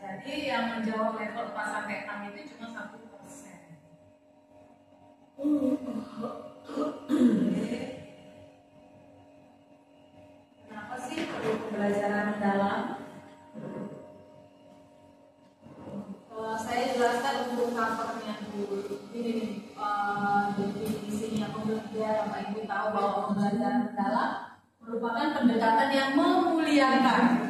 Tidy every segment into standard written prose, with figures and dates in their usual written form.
Jadi yang menjawab level 4 sampai 6 itu cuma 1%. Kenapa sih perlu pembelajaran mendalam? Saya jelaskan untuk covernya dulu. Ini nih definisinya pembelajaran. Bapak Ibu tahu bahwa pembelajaran mendalam merupakan pendekatan yang memuliakan.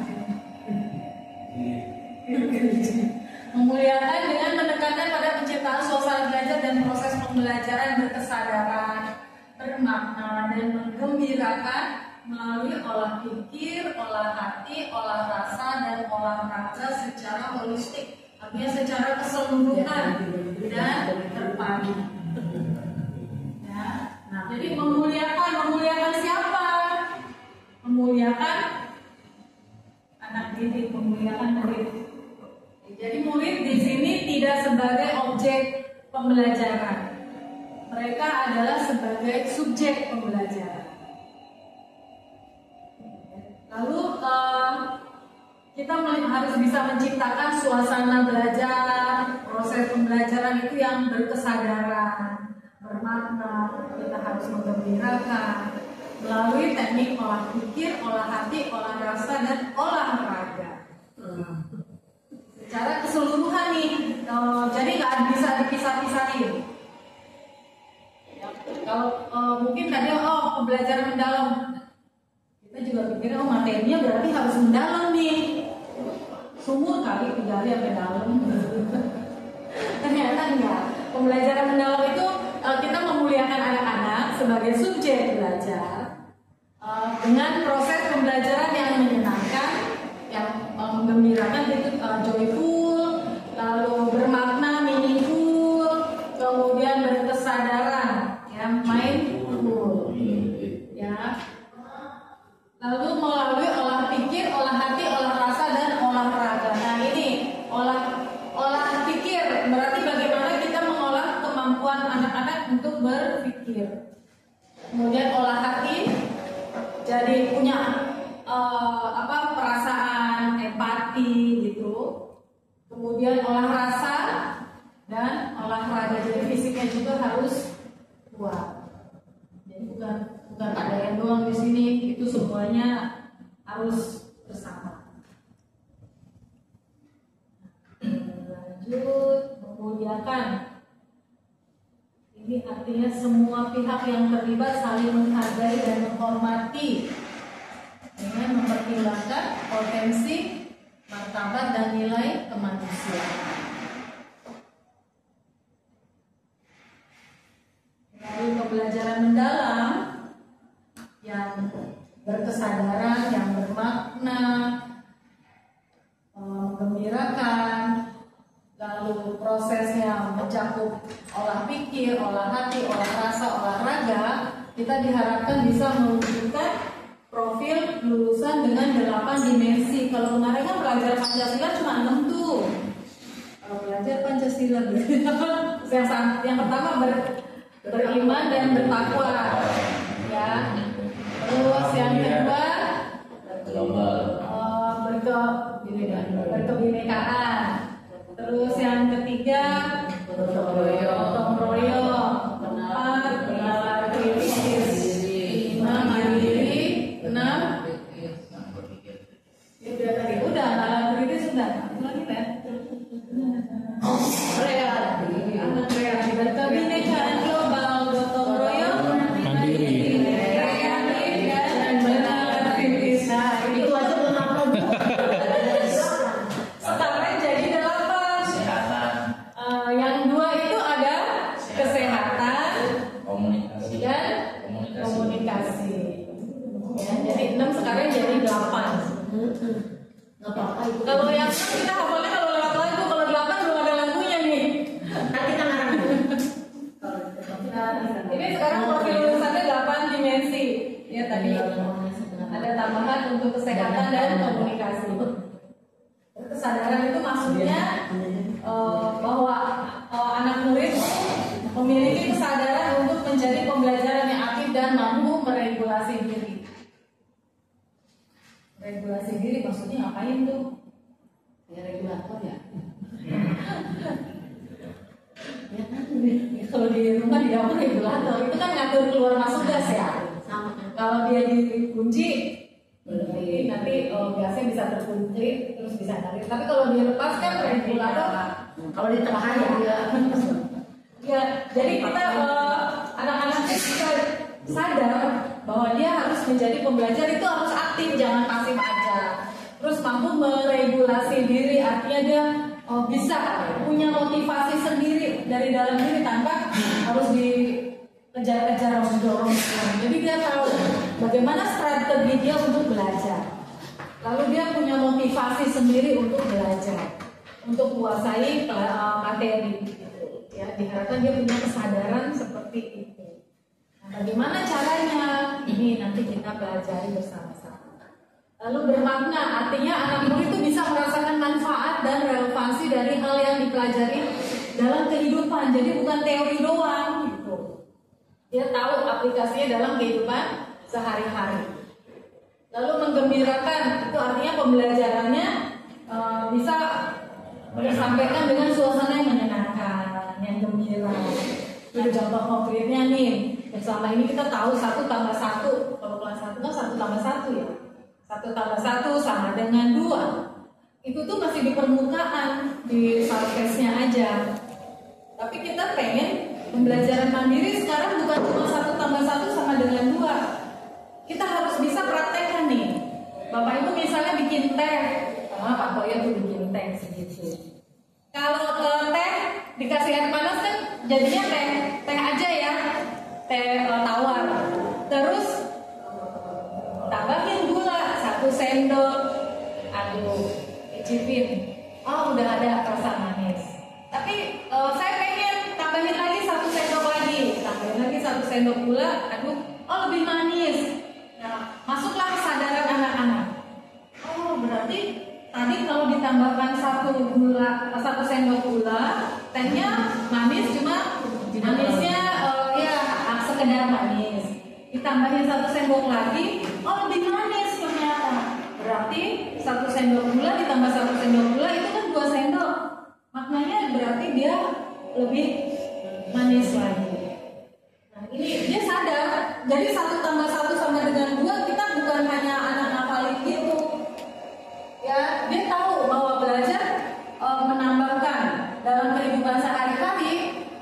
Memuliakan dengan pendekatan pada penciptaan suasana belajar dan proses pembelajaran berkesadaran, bermakna dan menggembirakan melalui olah pikir, olah hati, olah rasa dan olah raga secara holistik, artinya secara keseluruhan dan terpadu. Ya. Nah, jadi memuliakan siapa? Memuliakan anak didik, memuliakan murid. Jadi murid di sini tidak sebagai objek pembelajaran, mereka adalah sebagai subjek pembelajaran. Lalu kita harus bisa menciptakan suasana belajar, proses pembelajaran itu yang berkesadaran, bermakna. Kita harus menggembirakan melalui teknik olah pikir, olah hati, olah rasa dan olah raga. Secara keseluruhan nih, jadi nggak bisa dipisah-pisahin. Kalau mungkin tadi pembelajaran mendalam, kita juga pikir materinya berarti harus mendalam nih, sumur kali digali sampai dalam. Ternyata enggak. Pembelajaran mendalam itu kita memuliakan anak-anak sebagai subjek belajar dengan proses pembelajaran yang menyenangkan, yang menggembirakan, itu joyful, lalu bermakna, meaningful, kemudian berkesadaran, ya, mindful, ya. Lalu melalui olah pikir, olah hati, olah rasa dan olah raga. Nah ini olah pikir berarti bagaimana kita mengolah kemampuan anak-anak untuk berpikir. Kemudian olah hati, jadi punya perasaan, empati gitu. Kemudian olah rasa dan olah raga, jadi fisiknya juga harus kuat. Jadi bukan ada yang doang di sini, itu semuanya harus bersama. Lanjut, memuliakan. Ini artinya semua pihak yang terlibat saling menghargai dan menghormati dengan mempertimbangkan potensi, martabat dan nilai kemanusiaan. Lalu pembelajaran mendalam yang berkesadaran, yang bermakna, menggembirakan, lalu prosesnya mencakup olah pikir, olah hati, olah rasa, olah raga, kita diharapkan bisa mewujudkan profil lulusan dengan 8 dimensi. Kalau kemarin kan belajar Pancasila cuma 6 tuh. Kalau belajar Pancasila yang pertama beriman dan bertakwa, ya. Terus yang kedua berkebinekaan. Terus yang ketiga gotong royong. Keempat nalar kritis. 5 mandiri. 6 ya tadi udah nalar kritis sudah. Lagi kan? Kreatif. Berkebinekaan global, gotong royong, mandiri. Kalau yang kita hafalnya kalau lewat lagu, kalau 8 belum ada lagunya nih. Nanti kita ngarang. Ini sekarang profil lulusannya 8 dimensi. Ya tadi ada tambahan untuk kesehatan dan komunikasi. Kesadaran itu maksudnya bahwa anak murid memiliki kesadaran untuk menjadi pembelajaran yang aktif dan mampu meregulasi diri. Regulasi diri maksudnya ngapain tuh? Ya regulator ya. Ya kan, kalau di rumah di dapur regulator itu kan ngatur keluar masuk gas ya. Sama. Kalau dia dikunci, nanti gasnya bisa terkunci terus bisa narik. Tapi kalau dilepas kan regulator. Kalau di tengah ya. Ya, jadi kita anak-anak bisa sadar bahwa dia harus menjadi pembelajar itu harus aktif, jangan pasif aja. Terus mampu meregulasi diri, artinya dia bisa punya motivasi sendiri dari dalam diri tanpa harus dikejar-kejar dorong. Jadi dia tahu bagaimana strategi dia untuk belajar. Lalu dia punya motivasi sendiri untuk belajar, untuk menguasai materi. Gitu. Ya, diharapkan dia punya kesadaran seperti itu. Nah, bagaimana caranya? Ini nanti kita pelajari bersama-sama. Lalu bermakna, artinya anak murid itu bisa merasakan manfaat dan relevansi dari hal yang dipelajari dalam kehidupan. Jadi bukan teori doang gitu. Dia tahu aplikasinya dalam kehidupan sehari-hari. Lalu menggembirakan, itu artinya pembelajarannya bisa disampaikan dengan suasana yang menyenangkan, yang gembira. Itu contoh konkretnya nih. Selama ini kita tahu 1 tambah 1, kalau kelas 1 kan 1 tambah 1 ya. 1 tambah 1 sama dengan 2. Itu tuh masih di permukaan, di surface-nya aja. Tapi kita pengen pembelajaran mandiri sekarang bukan cuma 1 tambah 1 sama dengan 2. Kita harus bisa praktekkan nih. Bapak Ibu misalnya bikin teh, Pak Toya tuh bikin teh segitu. Kalau teh dikasih air panas kan jadinya teh aja ya, teh tawar. Terus tambahin gula 1 sendok, aduh, icipin. Oh, udah ada rasa manis. Tapi saya pengen tambahin lagi 1 sendok lagi, tambahin lagi 1 sendok gula, aduh, oh lebih manis. Nah, masuklah kesadaran anak-anak. Oh, berarti tadi kalau ditambahkan 1 sendok gula, tehnya manis cuma manisnya ya sekedar manis. Ditambahin 1 sendok lagi, oh lebih manis ternyata. Berarti 1 sendok gula ditambah 1 sendok gula itu kan 2 sendok. Maknanya berarti dia lebih manis lagi. Nah, ini dia sadar. Jadi 1 tambah 1 sama dengan 2 kita bukan hanya anak ngafalin gitu. Ya, dia tahu bahwa belajar menambahkan dalam kehidupan sehari-hari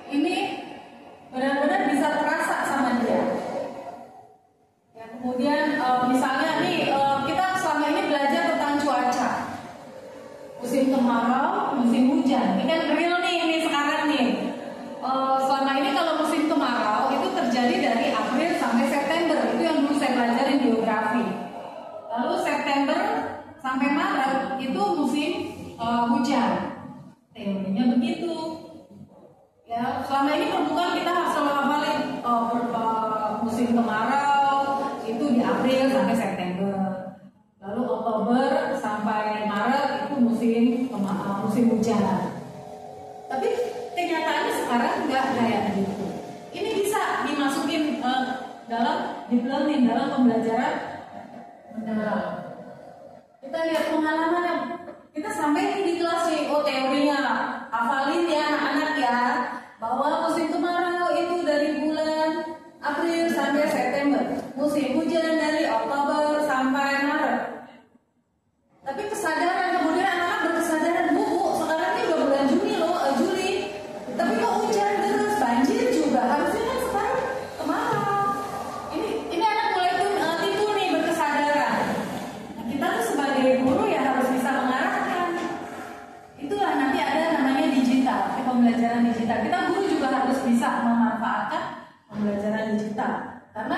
ini benar-benar bisa terasa sama dia. Ya, kemudian misalnya nih kita selama ini belajar tentang cuaca, musim kemarau, musim hujan. Ini kan real nih, ini sekarang nih. Selama ini kalau musim kemarau itu terjadi dari April sampai September. Itu yang dulu saya pelajarin geografi. Lalu September sampai Maret itu musim hujan. Teorinya begitu. Ya, selama ini permukaan kita selalu hafalin musim kemarau itu di April sampai September. Lalu Oktober sampai Maret itu musim hujan. Tapi kenyataannya sekarang nggak kayak gitu. Ini bisa dimasukin dalam deep learning, dalam pembelajaran mendalam. Kita lihat pengalaman yang kita sampai di kelas nih, oh teorinya hafalin ya anak-anak ya, bahwa musim kemarau itu dari bulan April sampai September, musim hujan dari Oktober sampai Maret. Tapi kesadaran, kemudian anak-anak berkesadaran, bu sekarang ini udah bulan Juni loh, Juli, tapi kok hujan terus, banjir juga, harusnya kan sekarang kemarau. Ini anak mulai timbul nih berkesadaran. Nah, kita tuh sebagai guru ya harus bisa mengarahkan. Itulah nanti ada namanya digital, pembelajaran digital. Kita